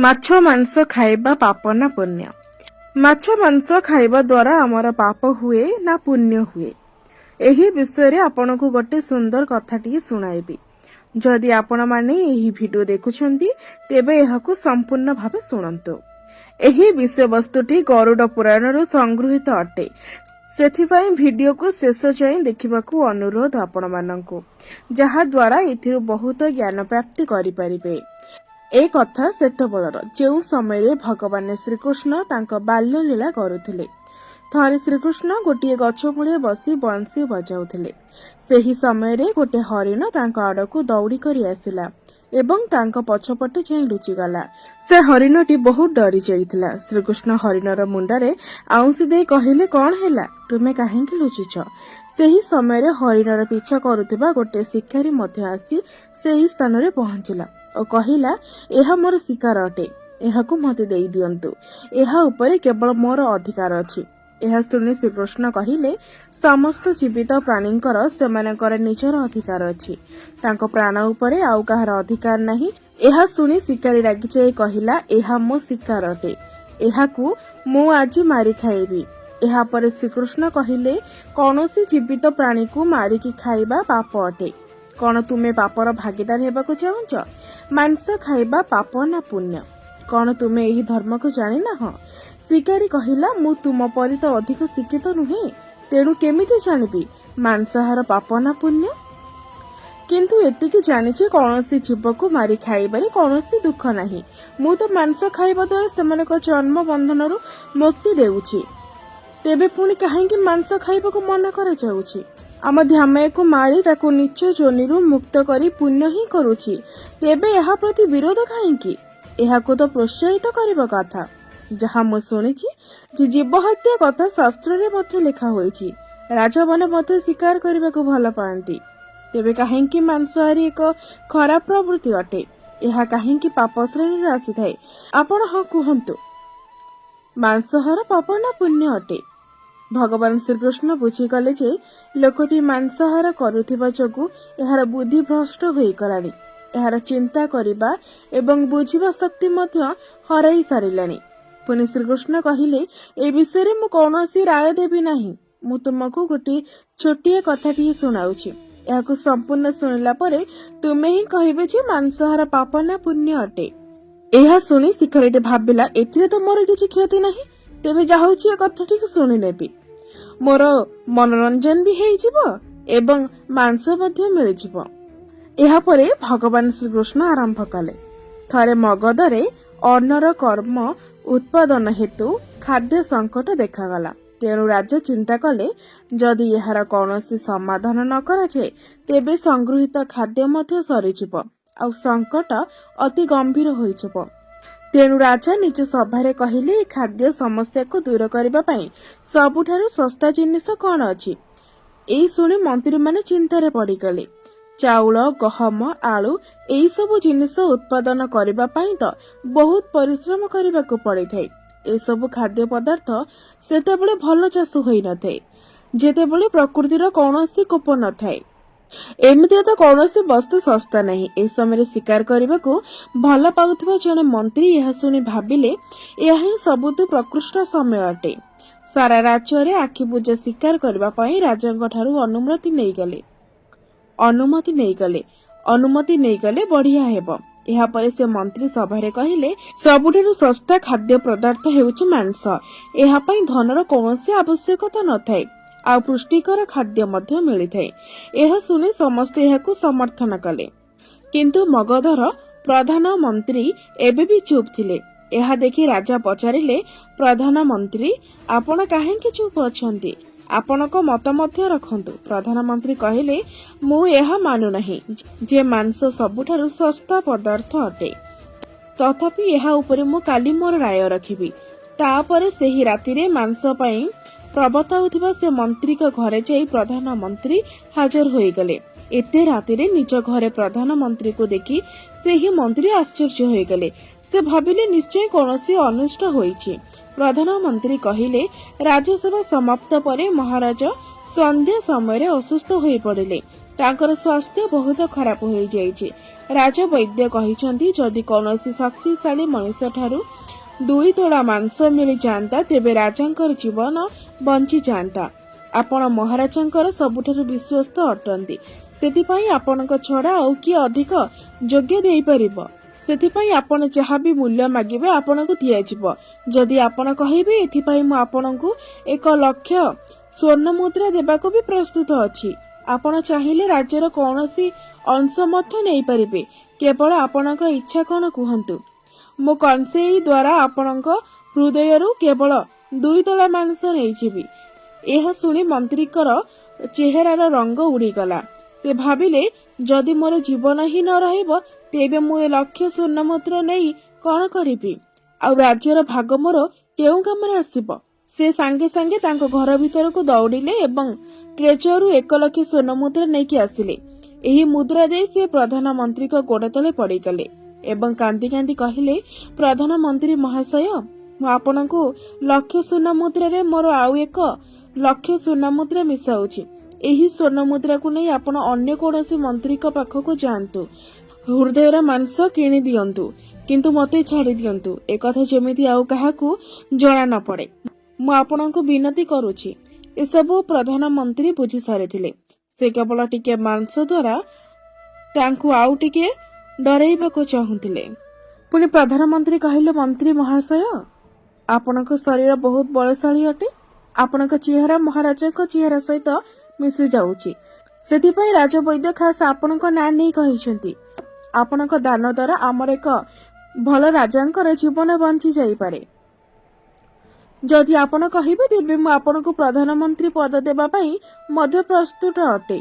ମାଛ ମାଂସ ଖାଇବା ପାପ ନା ପୁଣ୍ୟ? ମାଛ ମାଂସ ଖାଇବା ଦ୍ୱାରା ଆମର ପାପ ହୁଏ ନା ପୁଣ୍ୟ ହୁଏ? ଏହି ବିଷୟରେ ଆପଣଙ୍କୁ ଗୋଟେ ସୁନ୍ଦର କଥାଟିଏ ଶୁଣାଇବି। ଯଦି ଆପଣମାନେ ଏହି ଭିଡିଓ ଦେଖୁଛନ୍ତି ତେବେ ଏହାକୁ ସମ୍ପୂର୍ଣ୍ଣ ଭାବେ ଶୁଣନ୍ତୁ। ଏହି ବିଷୟବସ୍ତୁଟି ଗରୁଡ ପୁରାଣରୁ ସଂଗୃହୀତ ଅଟେ, ସେଥିପାଇଁ ଭିଡିଓକୁ ଶେଷ ଯାଏଁ ଦେଖିବାକୁ ଅନୁରୋଧ ଆପଣମାନଙ୍କୁ, ଯାହାଦ୍ୱାରା ଏଥିରୁ ବହୁତ ଜ୍ଞାନ ପ୍ରାପ୍ତି କରିପାରିବେ। ଏ କଥା ସେତେବେଳର ଯେଉଁ ସମୟରେ ଭଗବାନ ଶ୍ରୀକୃଷ୍ଣ ତାଙ୍କ ବାଲ୍ୟ ଲୀଳା କରୁଥିଲେ। ଥରେ ଶ୍ରୀକୃଷ୍ଣ ଗୋଟିଏ ଗଛ ମୂଳେ ବସି ବଂଶୀ ବଜାଉଥିଲେ। ସେହି ସମୟରେ ଗୋଟେ ହରିଣ ତାଙ୍କ ଆଡକୁ ଦୌଡ଼ି କରି ଆସିଲା ଏବଂ ତାଙ୍କ ପଛପଟେ ଯାଇ ଲୁଚିଗଲା। ସେ ହରିଣଟି ବହୁତ ଡରି ଯାଇଥିଲା। ଶ୍ରୀକୃଷ୍ଣ ହରିଣର ମୁଣ୍ଡରେ ଆଉଁସି ଦେଇ କହିଲେ, କଣ ହେଲା, ତୁମେ କାହିଁକି ଲୁଚିଛ? ସେହି ସମୟରେ ହରିଣର ପିଛା କରୁଥିବା ଗୋଟେ ଶିକାରୀ ମଧ୍ୟ ଆସି ସେହି ସ୍ଥାନରେ ପହଞ୍ଚିଲା ଓ କହିଲା, ଏହା ମୋର ଶିକାର ଅଟେ, ଏହାକୁ ମୋତେ ଦେଇ ଦିଅନ୍ତୁ, ଏହା ଉପରେ କେବଳ ମୋର ଅଧିକାର ଅଛି। ଏହା ଶୁଣି ଶ୍ରୀକୃଷ୍ଣ କହିଲେ, ସମସ୍ତ ଜୀବିତ ପ୍ରାଣୀଙ୍କର ସେମାନଙ୍କର ନିଜର ଅଧିକାର ଅଛି, ତାଙ୍କ ପ୍ରାଣ ଉପରେ ଆଉ କାହାର ଅଧିକାର ନାହିଁ। ଏହା ଶୁଣି ଶିକାରୀ ରାଗିଯାଇ କହିଲା, ଏହା ମୋ ଶିକାର ଅଟେ, ଏହାକୁ ମୁଁ ଆଜି ମାରି ଖାଇବି। ଏହାପରେ ଶ୍ରୀକୃଷ୍ଣ କହିଲେ, କୌଣସି ଜୀବିତ ପ୍ରାଣୀକୁ ମାରିକି ଖାଇବା ପାପ ଅଟେ। କଣ ତୁମେ ପାପର ଭାଗିଦାର ହେବାକୁ ଚାହୁଁଛ? ମାଂସ ଖାଇବା ପାପ ନା ପୁଣ୍ୟ? କଣ ତୁମେ ଏହି ଧର୍ମକୁ ଜାଣିନାହଁ? ଶିକାରୀ କହିଲା, ମୁଁ ତୁମ ପରି ତ ଅଧିକ ଶିକ୍ଷିତ ନୁହେଁ, ତେଣୁ କେମିତି ଜାଣିବି ମାଂସାହାର ପାପ ନା ପୁଣ୍ୟ? କିନ୍ତୁ ଏତିକି ଜାଣିଛି, କୌଣସି ଜୀବକୁ ମାରି ଖାଇବାରେ କୌଣସି ଦୁଃଖ ନାହିଁ। ମୁଁ ତ ମାଂସ ଖାଇବା ଦ୍ୱାରା ସେମାନଙ୍କ ଜନ୍ମ ବନ୍ଧନରୁ ମୁକ୍ତି ଦେଉଛି, ତେବେ ପୁଣି କାହିଁକି ମାଂସ ଖାଇବାକୁ ମନା କରାଯାଉଛି? ଆମ ଧ୍ୟାମୟକୁ ମାରି ତାକୁ ନିଚ ଯୋନିରୁ ମୁକ୍ତ କରି ପୁଣ୍ୟ ହିଁ କରୁଛି, ତେବେ ଏହା ପ୍ରତି ବିରୋଧ କାହିଁକି? ଏହାକୁ ତ ପ୍ରୋତ୍ସାହିତ କରିବା କଥା। ଯାହା ମୁଁ ଶୁଣିଛି ଯେ ଜୀବ ହତ୍ୟା କଥା ଶାସ୍ତ୍ରରେ ମଧ୍ୟ ଲେଖା ହୋଇଛି। ରାଜାମାନେ ମଧ୍ୟ ଶିକାର କରିବାକୁ ଭଲ ପାଆନ୍ତି, ତେବେ କାହିଁକି ମାଂସାହାରୀ ଏକ ଖରାପ ପ୍ରବୃତ୍ତି ଅଟେ? ଏହା କାହିଁକି ପାପ ଶ୍ରେଣୀରେ ଆସିଥାଏ? ଆପଣ ହଁ କୁହନ୍ତୁ, ମାଂସାହାର ପାପ ନା ପୁଣ୍ୟ ଅଟେ? ଭଗବାନ ଶ୍ରୀକୃଷ୍ଣ ବୁଝିଗଲେ ଯେ ଲୋକଟି ମାଂସାହାର କରୁଥିବା ଯୋଗୁଁ ଏହାର ବୁଦ୍ଧି ଭ୍ରଷ୍ଟ ହୋଇଗଲାଣି, ଏହାର ଚିନ୍ତା କରିବା ଏବଂ ବୁଝିବା ଶକ୍ତି ମଧ୍ୟ ହରାଇ ସାରିଲାଣି। ପୁଣି ଶ୍ରୀକୃଷ୍ଣ କହିଲେ, ଏ ବିଷୟରେ ମୁଁ କୌଣସି ରାୟ ଦେବି ନାହିଁ। ମୁଁ ତୁମକୁ ଗୋଟିଏ ଛୋଟିଆ କଥାଟିଏ ଶୁଣାଉଛି, ଏହାକୁ ସମ୍ପୂର୍ଣ୍ଣ ଶୁଣିଲା ପରେ ତୁମେ ହିଁ କହିବେ ଯେ ମାଂସାହାର ପାପ ନା ପୁଣ୍ୟ ଅଟେ। ଏହା ଶୁଣି ଶିକାରୀଟି ଭାବିଲା, ଏଥିରେ ତ ମୋର କିଛି କ୍ଷତି ନାହିଁ, ତେବେ ଯାଉଛି ଏ କଥାଟିକୁ ଶୁଣି ନେବି। ମୋର ମନୋରଞ୍ଜନ ବି ହେଇଯିବ ଏବଂ ମାଂସ ମଧ୍ୟ ମିଳିଯିବ। ଏହାପରେ ଭଗବାନ ଶ୍ରୀକୃଷ୍ଣ ଆରମ୍ଭ କଲେ। ଥରେ ମଗଧରେ ଅନ୍ନର କର୍ମ ଉତ୍ପାଦନ ହେତୁ ଖାଦ୍ୟ ସଙ୍କଟ ଦେଖାଗଲା। ତେଣୁ ରାଜା ଚିନ୍ତା କଲେ, ଯଦି ଏହାର କୌଣସି ସମାଧାନ ନ କରାଯାଏ ତେବେ ସଂଗୃହୀତ ଖାଦ୍ୟ ମଧ୍ୟ ସରିଯିବ ଆଉ ସଙ୍କଟ ଅତି ଗମ୍ଭୀର ହୋଇଯିବ। ତେଣୁ ରାଜା ନିଜ ସଭାରେ କହିଲେ, ଏ ଖାଦ୍ୟ ସମସ୍ୟାକୁ ଦୂର କରିବା ପାଇଁ ସବୁଠାରୁ ଶସ୍ତା ଜିନିଷ କଣ ଅଛି? ଏହି ଶୁଣି ମନ୍ତ୍ରୀମାନେ ଚିନ୍ତାରେ ପଡିଗଲେ। ଚାଉଳ, ଗହମ, ଆଳୁ ଏଇ ସବୁ ଜିନିଷ ଉତ୍ପାଦନ କରିବା ପାଇଁ ତ ବହୁତ ପରିଶ୍ରମ କରିବାକୁ ପଡିଥାଏ। ଏସବୁ ଖାଦ୍ୟ ପଦାର୍ଥ ସେତେବେଳେ ଭଲ ଚାଷ ହୋଇନଥାଏ, ଯେତେବେଳେ ପ୍ରକୃତିର କୌଣସି କୋପ ନଥାଏ। ଏମିତିରେ ତ କୌଣସି ବସ୍ତୁ ଶସ୍ତା ନାହିଁ। ଏ ସମୟରେ ଶିକାର କରିବାକୁ ଭଲ ପାଉଥିବା ଜଣେ ମନ୍ତ୍ରୀ ଏହା ଶୁଣି ଭାବିଲେ, ଏହା ହିଁ ସବୁଠୁ ପ୍ରକୃଷ୍ଟ ସମୟ ଅଟେ। ସାରା ରାଜ୍ୟରେ ଆଖିବୁଜା ଶିକାର କରିବା ପାଇଁ ରାଜାଙ୍କ ଠାରୁ ଅନୁମତି ନେଇଗଲେ ବଢିଆ ହେବ। ଏହାପରେ ସେ ମନ୍ତ୍ରୀ ସଭାରେ କହିଲେ, ସବୁଠାରୁ ଶସ୍ତା ଖାଦ୍ୟ ପଦାର୍ଥ ହେଉଛି ମାଂସ। ଏହା ପାଇଁ ଧନର କୌଣସି ଆବଶ୍ୟକତା ନଥାଏ ଆଉ ପୁଷ୍ଟିକର ଖାଦ୍ୟ ମଧ୍ୟ ମିଳିଥାଏ। ଏହା ଶୁଣି ସମସ୍ତେ ଏହାକୁ ସମର୍ଥନ କଲେ, କିନ୍ତୁ ମଗଧର ପ୍ରଧାନମନ୍ତ୍ରୀ ଏବେ ବି ଚୁପ୍ ଥିଲେ। ଏହା ଦେଖି ରାଜା ପଚାରିଲେ, ପ୍ରଧାନମନ୍ତ୍ରୀ, ଆପଣ କାହିଁକି ଚୁପ୍ ଅଛନ୍ତି? ଆପଣଙ୍କ ମତ ମଧ୍ୟ ରଖନ୍ତୁ। ପ୍ରଧାନମନ୍ତ୍ରୀ କହିଲେ, ମୁଁ ଏହା ମାନୁନାହିଁ ଯେ ମାଂସ ସବୁଠାରୁ ଶସ୍ତା ପଦାର୍ଥ ଅଟେ, ତଥାପି ଏହା ଉପରେ ମୁଁ କାଲି ମୋର ରାୟ ରଖିବି। ତାପରେ ସେହି ରାତିରେ ମାଂସ ପାଇଁ ପ୍ରବର୍ତ୍ତାଉଥିବା ସେ ମନ୍ତ୍ରୀଙ୍କ ଘରେ ଯାଇ ପ୍ରଧାନମନ୍ତ୍ରୀ ହାଜର ହୋଇଗଲେ। ଏତେ ରାତିରେ ନିଜ ଘରେ ପ୍ରଧାନମନ୍ତ୍ରୀଙ୍କୁ ଦେଖି ସେହି ମନ୍ତ୍ରୀ ଆଶ୍ଚର୍ଯ୍ୟ ହୋଇଗଲେ। ସେ ଭାବିଲେ, ନିଶ୍ଚୟ କୌଣସି ଅନିଷ୍ଟ ହୋଇଛି। ପ୍ରଧାନମନ୍ତ୍ରୀ କହିଲେ, ରାଜସଭା ସମାପ୍ତ ପରେ ମହାରାଜ ସନ୍ଧ୍ୟା ସମୟରେ ଅସୁସ୍ଥ ହୋଇପଡ଼ିଲେ। ତାଙ୍କର ସ୍ୱାସ୍ଥ୍ୟ ବହୁତ ଖରାପ ହୋଇଯାଇଛି। ରାଜବୈଦ୍ୟ କହିଛନ୍ତି ଯଦି କୌଣସି ଶକ୍ତିଶାଳୀ ମଣିଷଠାରୁ 2 ତୋଳା ମାଂସ ମିଳିଯାଆନ୍ତା ତେବେ ରାଜାଙ୍କର ଜୀବନ ବଞ୍ଚିଯାଆନ୍ତା। ଆପଣ ମହାରାଜାଙ୍କର ସବୁଠାରୁ ବିଶ୍ୱସ୍ତ ଅଟନ୍ତି, ସେଥିପାଇଁ ଆପଣଙ୍କ ଛଡା ଆଉ କିଏ ଅଧିକ ଯୋଗ୍ୟ ଦେଇପାରିବ? ସେଥିପାଇଁ ଆପଣ ଯାହା ବି ମୂଲ୍ୟ ମାଗିବେ ଆପଣଙ୍କୁ ଦିଆଯିବ। ଯଦି ଆପଣ କହିବେ ଏଥିପାଇଁ ମୁଁ ଆପଣଙ୍କୁ 1 ଲକ୍ଷ ସ୍ୱର୍ଣ୍ଣ ମୁଦ୍ରା ଦେବାକୁ ବି ପ୍ରସ୍ତୁତ ଅଛି। ଆପଣ ଚାହିଁଲେ ରାଜ୍ୟର କୌଣସି ଅଂଶ ମଧ୍ୟ ନେଇପାରିବେ। କେବଳ ଆପଣଙ୍କ ଇଚ୍ଛା କଣ କୁହନ୍ତୁ। ମୁଁ କଂସେଇ ଦ୍ୱାରା ଆପଣଙ୍କ ହୃଦୟରୁ କେବଳ 2 ତୋଳା ମାଂସ ନେଇଯିବି। ଏହା ଶୁଣି ମନ୍ତ୍ରୀଙ୍କର ଚେହେରାର ରଙ୍ଗ ଉଡ଼ିଗଲା। ସେ ଭାବିଲେ ଯଦି ମୋର ଜୀବନ ହିଁ ନ ରହିବ ତେବେ ମୁଁ 1 ଲକ୍ଷ ସ୍ୱର୍ଣ୍ଣ ମୁଦ୍ରା ନେଇ କଣ କରିବି? ଆଉ ରାଜ୍ୟର ଭାଗ ମୋର କେଉଁ କାମରେ ଆସିବ? ସେ ସାଙ୍ଗେ ସାଙ୍ଗେ ତାଙ୍କ ଘର ଭିତରକୁ ଦୌଡ଼ିଲେ ଏବଂ ଟ୍ରେଜରରୁ 1 ଲକ୍ଷ ସ୍ୱର୍ଣ୍ଣ ମୁଦ୍ରା ନେଇକି ଆସିଲେ। ଏହି ମୁଦ୍ରା ଦେଇ ସେ ପ୍ରଧାନମନ୍ତ୍ରୀଙ୍କ ଗୋଡ଼ ତଳେ ପଡ଼ିଗଲେ ଏବଂ କାନ୍ଦି କାନ୍ଦି କହିଲେ, ପ୍ରଧାନମନ୍ତ୍ରୀ ମହାଶୟ, ମୁଁ ଆପଣଙ୍କୁ ଲକ୍ଷ ସ୍ୱର୍ଣ୍ଣ ମୁଦ୍ରାରେ ମୋର ଆଉ 1 ଲକ୍ଷ ସ୍ୱର୍ଣ୍ଣ ମୁଦ୍ରା ମିଶାଉଛି। ଏହି ସ୍ୱର୍ଣ୍ଣ ମୁଦ୍ରାକୁ ନେଇ ଆପଣ ଅନ୍ୟ କୌଣସି ମନ୍ତ୍ରୀଙ୍କ ପାଖକୁ ଯାଆନ୍ତୁ, ହୃଦୟର ମାଂସ କିଣି ଦିଅନ୍ତୁ, କିନ୍ତୁ ମୋତେ ଛାଡ଼ି ଦିଅନ୍ତୁ। ଏକଥା ଯେମିତି ଆଉ କାହାକୁ ଜଣା ନ ପଡ଼େ। ମୁଁ ଆପଣଙ୍କୁ ବିନତି କରୁଛି। ଏସବୁ ପ୍ରଧାନମନ୍ତ୍ରୀ ବୁଝି ସାରିଥିଲେ। ସେ କେବଳ ଟିକେ ମାଂସ ଦ୍ୱାରା ତାଙ୍କୁ ଆଉ ଟିକେ ଡରାଇବାକୁ ଚାହୁଁଥିଲେ। ପୁଣି ପ୍ରଧାନମନ୍ତ୍ରୀ କହିଲେ, ମନ୍ତ୍ରୀ ମହାଶୟ, ଆପଣଙ୍କ ଶରୀର ବହୁତ ବଳଶାଳୀ ଅଟେ। ଆପଣଙ୍କ ଚେହେରା ମହାରାଜାଙ୍କ ଚେହେରା ସହିତ ମିଶି ଯାଉଛି। ସେଥିପାଇଁ ରାଜବୈଦ୍ୟ ଖାସ୍ ଆପଣଙ୍କ ନାଁ ନେଇ କହିଛନ୍ତି। ଆପଣଙ୍କ ଦାନ ଦ୍ୱାରା ଆମର 1 ଭଲ ରାଜାଙ୍କର ଜୀବନ ବଞ୍ଚି ଯାଇପାରେ। ଯଦି ଆପଣ କହିବେ ତେବେ ମୁଁ ଆପଣଙ୍କୁ ପ୍ରଧାନମନ୍ତ୍ରୀ ପଦ ଦେବା ପାଇଁ ମଧ୍ୟ ପ୍ରସ୍ତୁତ ଅଟେ।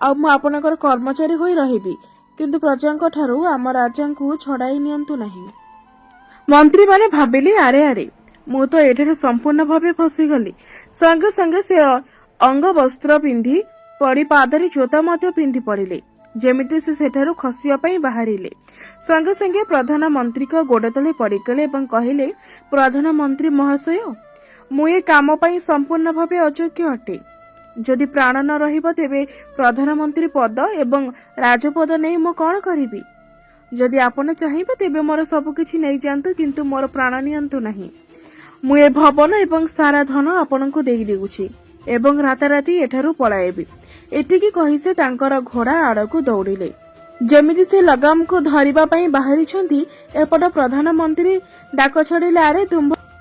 ଆଉ ମୁଁ ଆପଣଙ୍କର କର୍ମଚାରୀ ହୋଇ ରହିବି, କିନ୍ତୁ ପ୍ରଜାଙ୍କ ଠାରୁ ଆମ ରାଜାଙ୍କୁ ଛଡାଇ ନିଅନ୍ତୁ ନାହିଁ। ମନ୍ତ୍ରୀମାନେ ଭାବିଲେ, ଆରେ ଆରେ, ମୁଁ ତ ଏଠାରେ ସମ୍ପୂର୍ଣ୍ଣ ଭାବେ ଫସିଗଲି। ସଙ୍ଗେ ସଙ୍ଗେ ସେ ଅଙ୍ଗବସ୍ତ୍ର ପିନ୍ଧି ପଡ଼ି ପାଦରେ ଜୋତା ମଧ୍ୟ ପିନ୍ଧି ପଡ଼ିଲେ, ଯେମିତି ସେ ସେଠାରୁ ଖସିବା ପାଇଁ ବାହାରିଲେ। ସଙ୍ଗେ ସଙ୍ଗେ ପ୍ରଧାନମନ୍ତ୍ରୀଙ୍କ ଗୋଡ଼ ତଳେ ପଡ଼ିଗଲେ ଏବଂ କହିଲେ, ପ୍ରଧାନମନ୍ତ୍ରୀ ମହାଶୟ, ମୁଁ ଏ କାମ ପାଇଁ ସମ୍ପୂର୍ଣ୍ଣ ଭାବେ ଅଯୋଗ୍ୟ ଅଟେ। ଯଦି ପ୍ରାଣ ନ ରହିବ ତେବେ ପ୍ରଧାନମନ୍ତ୍ରୀ ପଦ ଏବଂ ରାଜପଦ ନେଇ ମୁଁ କଣ କରିବି? ଯଦି ଆପଣ ଚାହିଁବେ ତେବେ ମୋର ସବୁକିଛି ନେଇଯାଆନ୍ତୁ, କିନ୍ତୁ ମୋର ପ୍ରାଣ ନିଅନ୍ତୁ ନାହିଁ। ମୁଁ ଏ ଭବନ ଏବଂ ସାରା ଧନ ଆପଣଙ୍କୁ ଦେଇ ଦେଉଛି ଏବଂ ରାତାରାତି ଏଠାରୁ ପଳାଇବି। ଏତିକି କହି ସେ ତାଙ୍କର ଘୋଡ଼ା ଆଡ଼କୁ ଦୌଡ଼ିଲେ। ଯେମିତି ସେ ଲଗାମକୁ ଧରିବା ପାଇଁ ବାହାରିଛନ୍ତି, ଏପଟ ପ୍ରଧାନମନ୍ତ୍ରୀ ଡାକ ଛାଡ଼ିଲେ, ଆରେ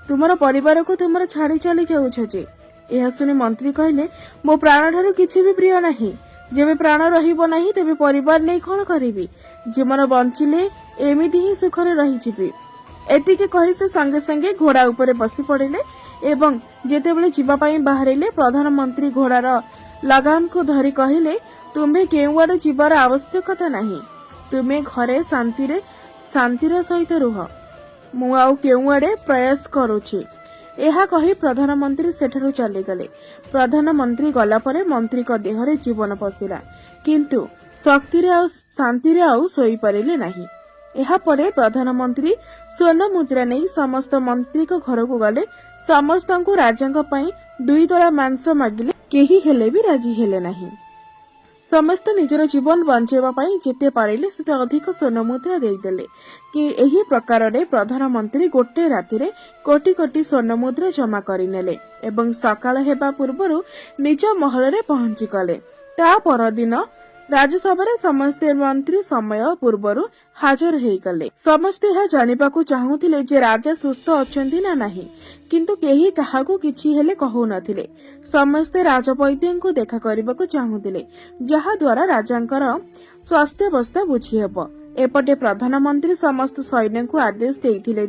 ତୁମର ପରିବାରକୁ ତୁମର ଛାଡ଼ି ଚାଲି ଯାଉଛ ଯେ? ଏହା ଶୁଣି ମନ୍ତ୍ରୀ କହିଲେ, ମୋ ପ୍ରାଣଠାରୁ କିଛି ବି ପ୍ରିୟ ନାହିଁ। ଯେବେ ପ୍ରାଣ ରହିବ ନାହିଁ ତେବେ ପରିବାର ନେଇ କଣ କରିବି? ଜୀବନ ବଞ୍ଚିଲେ ଏମିତି ହିଁ ସୁଖରେ ରହିଯିବି। ଏତିକି କହି ସେ ସଙ୍ଗେ ସଙ୍ଗେ ଘୋଡ଼ା ଉପରେ ବସି ପଡ଼ିଲେ ଏବଂ ଯେତେବେଳେ ଯିବା ପାଇଁ ବାହାରିଲେ ପ୍ରଧାନମନ୍ତ୍ରୀ ଘୋଡ଼ାର ଲଗାମକୁ ଧରି କହିଲେ, ତୁମେ କେଉଁଆଡ଼େ ଯିବାର ଆବଶ୍ୟକତା ନାହିଁ। ତୁମେ ଘରେ ଶାନ୍ତିର ସହିତ ରୁହ। ମୁଁ ଆଉ କେଉଁଆଡ଼େ ପ୍ରୟାସ କରୁଛି। ଏହା କହି ପ୍ରଧାନମନ୍ତ୍ରୀ ସେଠାରୁ ଚାଲିଗଲେ। ପ୍ରଧାନମନ୍ତ୍ରୀ ଗଲା ପରେ ମନ୍ତ୍ରୀଙ୍କ ଦେହରେ ଜୀବନ ପଶିଲା, କିନ୍ତୁ ଶକ୍ତିରେ ଆଉ ଶାନ୍ତିରେ ଆଉ ଶୋଇପାରିଲେ ନାହିଁ। ଏହାପରେ ପ୍ରଧାନମନ୍ତ୍ରୀ ସ୍ୱର୍ଣ୍ଣ ମୁଦ୍ରା ନେଇ ସମସ୍ତ ମନ୍ତ୍ରୀଙ୍କ ଘରକୁ ଗଲେ। ସମସ୍ତଙ୍କୁ ରାଜାଙ୍କ ପାଇଁ 2 ତୋଳା ମାଂସ ମାଗିଲେ, କେହି ହେଲେ ବି ରାଜି ହେଲେ ନାହିଁ। ସମସ୍ତେ ନିଜର ଜୀବନ ବଞ୍ଚାଇବା ପାଇଁ ଯେତେ ପାରିଲେ ସେତେ ଅଧିକ ସ୍ୱର୍ଣ୍ଣ ମୁଦ୍ରା ଦେଇଦେଲେ। କି ଏହି ପ୍ରକାରରେ ପ୍ରଧାନମନ୍ତ୍ରୀ ଗୋଟିଏ ରାତିରେ କୋଟି କୋଟି ସ୍ୱର୍ଣ୍ଣ ମୁଦ୍ରା ଜମା କରିନେଲେ ଏବଂ ସକାଳ ହେବା ପୂର୍ବରୁ ନିଜ ମହଲରେ ପହଞ୍ଚିଗଲେ। ତା ପରଦିନ ରାଜସଭାରେ ସମସ୍ତେ ମନ୍ତ୍ରୀ ସମୟ ପୂର୍ବରୁ ହାଜର ହେଇଗଲେ। ସମସ୍ତେ ଏହା ଜାଣିବାକୁ ଚାହୁଁଥିଲେ ଯେ ରାଜା ସୁସ୍ଥ ଅଛନ୍ତି ନା ନାହିଁ, କିନ୍ତୁ କେହି କାହାକୁ କିଛି ହେଲେ କହୁନଥିଲେ। ସମସ୍ତେ ରାଜବୈଦ୍ୟଙ୍କୁ ଦେଖା କରିବାକୁ ଚାହୁଁଥିଲେ, ଯାହା ଦ୍ୱାରା ରାଜାଙ୍କର ସ୍ୱାସ୍ଥ୍ୟାବସ୍ଥା ବୁଝିହେବ। ଏପଟେ ପ୍ରଧାନମନ୍ତ୍ରୀ ସମସ୍ତ ସୈନ୍ୟଙ୍କୁ ଆଦେଶ ଦେଇଥିଲେ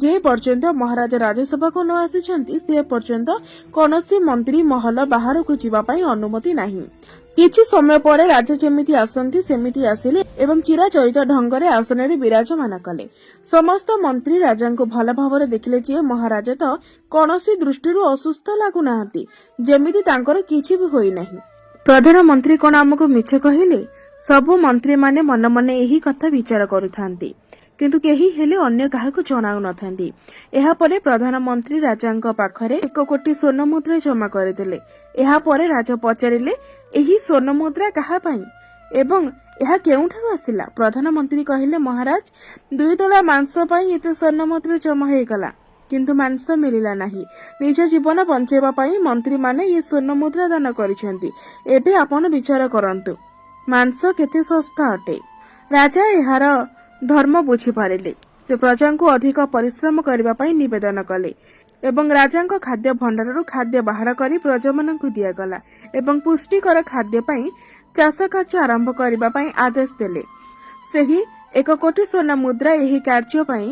ଯେ ପର୍ଯ୍ୟନ୍ତ ମହାରାଜା ରାଜସଭାକୁ ନ ଆସିଛନ୍ତି ସେ ପର୍ଯ୍ୟନ୍ତ କୌଣସି ମନ୍ତ୍ରୀ ମହଲ ବାହାରକୁ ଯିବା ପାଇଁ ଅନୁମତି ନାହିଁ। କିଛି ସମୟ ପରେ ରାଜା ଯେମିତି ଆସନ୍ତି ସେମିତି ଆସିଲେ ଏବଂ ଚିରାଚରିତ ଢଙ୍ଗରେ ଆସନରେ ବିରାଜମାନ କଲେ। ସମସ୍ତ ମନ୍ତ୍ରୀ ରାଜାଙ୍କୁ ଭଲ ଭାବରେ ଦେଖିଲେ ଯେ ମହାରାଜା ତ କୌଣସି ଦୃଷ୍ଟିରୁ ଅସୁସ୍ଥ ଲାଗୁନାହାନ୍ତି, ଯେମିତି ତାଙ୍କର କିଛି ବି ହୋଇନାହିଁ। ପ୍ରଧାନମନ୍ତ୍ରୀ କଣ ଆମକୁ ମିଛ କହିଲେ? ସବୁ ମନ୍ତ୍ରୀମାନେ ମନେ ମନେ ଏହି କଥା ବିଚାର କରୁଥାନ୍ତି। କିନ୍ତୁ କେହି ହେଲେ ଅନ୍ୟ କାହାକୁ ଜଣାଉ ନଥାନ୍ତି। ଏହାପରେ ପ୍ରଧାନମନ୍ତ୍ରୀ ରାଜାଙ୍କ ପାଖରେ 1 କୋଟି ସ୍ୱର୍ଣ୍ଣ ମୁଦ୍ରା ଜମା କରିଦେଲେ। ଏହାପରେ ରାଜା ପଚାରିଲେ, ଏହି ସ୍ୱର୍ଣ୍ଣ ମୁଦ୍ରା କାହା ପାଇଁ ଏବଂ ଏହା କେଉଁଠାରୁ ଆସିଲା? ପ୍ରଧାନମନ୍ତ୍ରୀ କହିଲେ, ମହାରାଜ, 2 ତୋଳା ମାଂସ ପାଇଁ ଏତେ ସ୍ୱର୍ଣ୍ଣ ମୁଦ୍ରା ଜମା ହୋଇଗଲା, କିନ୍ତୁ ମାଂସ ମିଳିଲା ନାହିଁ। ନିଜ ଜୀବନ ବଞ୍ଚାଇବା ପାଇଁ ମନ୍ତ୍ରୀମାନେ ଏ ସ୍ୱର୍ଣ୍ଣ ମୁଦ୍ରା ଦାନ କରିଛନ୍ତି। ଏବେ ଆପଣ ବିଚାର କରନ୍ତୁ, ମାଂସ କେତେ ଶସ୍ତା ଅଟେ। ରାଜା ଏହାର ଧର୍ମ ବୁଝିପାରିଲେ। ସେ ପ୍ରଜାଙ୍କୁ ଅଧିକ ପରିଶ୍ରମ କରିବା ପାଇଁ ନିବେଦନ କଲେ ଏବଂ ରାଜାଙ୍କ ଖାଦ୍ୟ ଭଣ୍ଡାରରୁ ଖାଦ୍ୟ ବାହାର କରି ପ୍ରଜାମାନଙ୍କୁ ଦିଆଗଲା ଏବଂ ପୁଷ୍ଟିକର ଖାଦ୍ୟ ପାଇଁ ଚାଷ କାର୍ଯ୍ୟ ଆରମ୍ଭ କରିବା ପାଇଁ ଆଦେଶ ଦେଲେ। ସେହି 1 କୋଟି ସ୍ୱର୍ଣ୍ଣ ମୁଦ୍ରା ଏହି କାର୍ଯ୍ୟ ପାଇଁ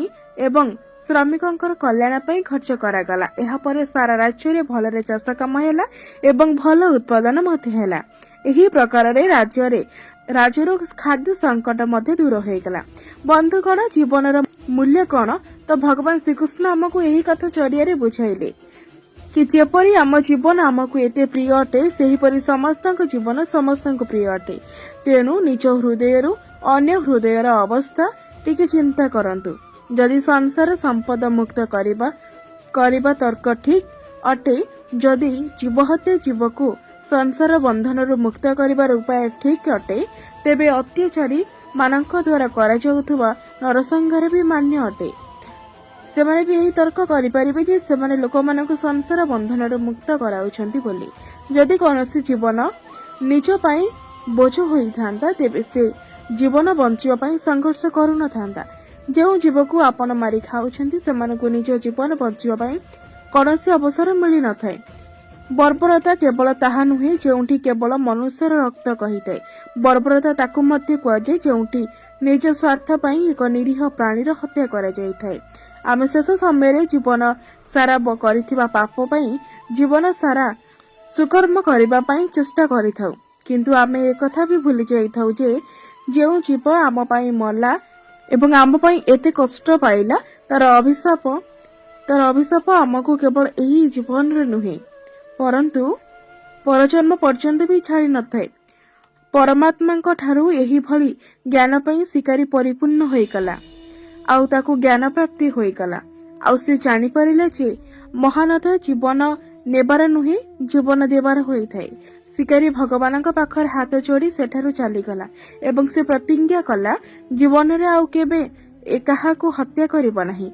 ଏବଂ ଶ୍ରମିକଙ୍କର କଲ୍ୟାଣ ପାଇଁ ଖର୍ଚ୍ଚ କରାଗଲା। ଏହାପରେ ସାରା ରାଜ୍ୟରେ ଭଲରେ ଚାଷ କାମ ହେଲା ଏବଂ ଭଲ ଉତ୍ପାଦନ ମଧ୍ୟ ହେଲା। ଏହି ପ୍ରକାରରେ ରାଜ୍ୟରୁ ଖାଦ୍ୟ ସଙ୍କଟ ମଧ୍ୟ ଦୂର ହୋଇଗଲା। ବନ୍ଧୁଗଣ, ଜୀବନର ମୂଲ୍ୟ କଣ ତ ଭଗବାନ ଶ୍ରୀକୃଷ୍ଣ ଆମକୁ ଏହି କଥା ଜରିଆରେ ବୁଝାଇଲେ କି ଯେପରି ଆମ ଜୀବନ ଆମକୁ ଏତେ ପ୍ରିୟ ଅଟେ, ସେହିପରି ସମସ୍ତଙ୍କ ଜୀବନ ସମସ୍ତଙ୍କୁ ପ୍ରିୟ ଅଟେ। ତେଣୁ ନିଜ ହୃଦୟରୁ ଅନ୍ୟ ହୃଦୟର ଅବସ୍ଥା ଟିକେ ଚିନ୍ତା କରନ୍ତୁ। ଯଦି ସଂସାର ସମ୍ପଦ ମୁକ୍ତ କରିବା ତର୍କ ଠିକ ଅଟେ, ଯଦି ଜୀବହତ୍ୟା ଜୀବକୁ ସଂସାର ବନ୍ଧନରୁ ମୁକ୍ତ କରିବାର ଉପାୟ ଠିକ ଅଟେ, ତେବେ ଅତ୍ୟାଚାରୀ ମାନଙ୍କ ଦ୍ୱାରା କରାଯାଉଥିବା ନରସଂହାର ବି ମାନ୍ୟ ଅଟେ। ସେମାନେ ବି ଏହି ତର୍କ କରିପାରିବେ ଯେ ସେମାନେ ଲୋକମାନଙ୍କୁ ସଂସାର ବନ୍ଧନରୁ ମୁକ୍ତ କରାଉଛନ୍ତି ବୋଲି। ଯଦି କୌଣସି ଜୀବନ ନିଜ ପାଇଁ ବୋଝ ହୋଇଥାନ୍ତା, ତେବେ ସେ ଜୀବନ ବଞ୍ଚିବା ପାଇଁ ସଂଘର୍ଷ କରୁନଥାନ୍ତା। ଯେଉଁ ଜୀବକୁ ଆପଣ ମାରି ଖାଉଛନ୍ତି, ସେମାନଙ୍କୁ ନିଜ ଜୀବନ ବଞ୍ଚିବା ପାଇଁ କୌଣସି ଅବସର ମିଳିନଥାଏ। ବର୍ବରତା କେବଳ ତାହା ନୁହେଁ ଯେଉଁଠି କେବଳ ମନୁଷ୍ୟର ରକ୍ତ କହିଥାଏ। ବର୍ବରତା ତାକୁ ମଧ୍ୟ କୁହାଯାଏ ଯେଉଁଠି ନିଜ ସ୍ୱାର୍ଥ ପାଇଁ ଏକ ନିରୀହ ପ୍ରାଣୀର ହତ୍ୟା କରାଯାଇଥାଏ। ଆମେ ଶେଷ ସମୟରେ ଜୀବନ ସାରା କରିଥିବା ପାପ ପାଇଁ ଜୀବନ ସାରା ସୁକର୍ମ କରିବା ପାଇଁ ଚେଷ୍ଟା କରିଥାଉ, କିନ୍ତୁ ଆମେ ଏକଥା ବି ଭୁଲି ଯାଇଥାଉ ଯେ ଯେଉଁ ଜୀବ ଆମ ପାଇଁ ମଲା ଏବଂ ଆମ ପାଇଁ ଏତେ କଷ୍ଟ ପାଇଲା, ତାର ଅଭିଶାପ ଆମକୁ କେବଳ ଏହି ଜୀବନରେ ନୁହେଁ, ପରନ୍ତୁ ପରଜନ୍ମ ପର୍ଯ୍ୟନ୍ତ ବି ଛାଡ଼ି ନଥାଏ। ପରମାତ୍ମାଙ୍କ ଠାରୁ ଏହିଭଳି ଜ୍ଞାନ ପାଇଁ ଶିକାରୀ ପରିପୂର୍ଣ୍ଣ ହୋଇଗଲା, ଆଉ ତାକୁ ଜ୍ଞାନ ପ୍ରାପ୍ତି ହୋଇଗଲା। ଆଉ ସେ ଜାଣିପାରିଲା ଯେ ମହାନତା ଜୀବନ ନେବାର ନୁହେଁ, ଜୀବନ ଦେବାର ହୋଇଥାଏ। ଶିକାରୀ ଭଗବାନଙ୍କ ପାଖରେ ହାତ ଯୋଡ଼ି ସେଠାରୁ ଚାଲିଗଲା ଏବଂ ସେ ପ୍ରତିଜ୍ଞା କଲା ଜୀବନରେ ଆଉ କେବେ କାହାକୁ ହତ୍ୟା କରିବ ନାହିଁ।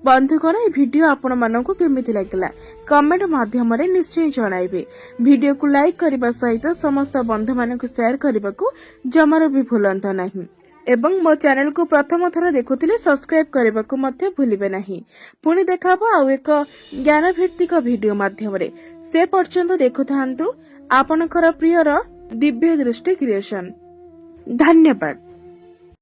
ବନ୍ଧୁଗଣ, ଏହି ଭିଡିଓ ଆପଣମାନଙ୍କୁ କେମିତି ଲାଗିଲା କମେଣ୍ଟ ମାଧ୍ୟମରେ ନିଶ୍ଚୟ ଜଣାଇବେ। ଭିଡିଓକୁ ଲାଇକ୍ କରିବା ସହିତ ସମସ୍ତ ବନ୍ଧୁମାନଙ୍କୁ ସେୟାର କରିବାକୁ ଜମାରୁ ବି ଭୁଲନ୍ତୁ ନାହିଁ ଏବଂ ମୋ ଚ୍ୟାନେଲକୁ ପ୍ରଥମ ଥର ଦେଖୁଥିଲେ ସବସ୍କ୍ରାଇବ କରିବାକୁ ମଧ୍ୟ ଭୁଲିବେ ନାହିଁ। ପୁଣି ଦେଖାହବ ଆଉ ଏକ ଜ୍ଞାନ ଭିତ୍ତିକ ଭିଡିଓ ମାଧ୍ୟମରେ। ସେ ପର୍ଯ୍ୟନ୍ତ ଦେଖୁଥାନ୍ତୁ ଆପଣଙ୍କର ପ୍ରିୟର ଦିବ୍ୟ ଦୃଷ୍ଟି କ୍ରିଏସନ। ଧନ୍ୟବାଦ।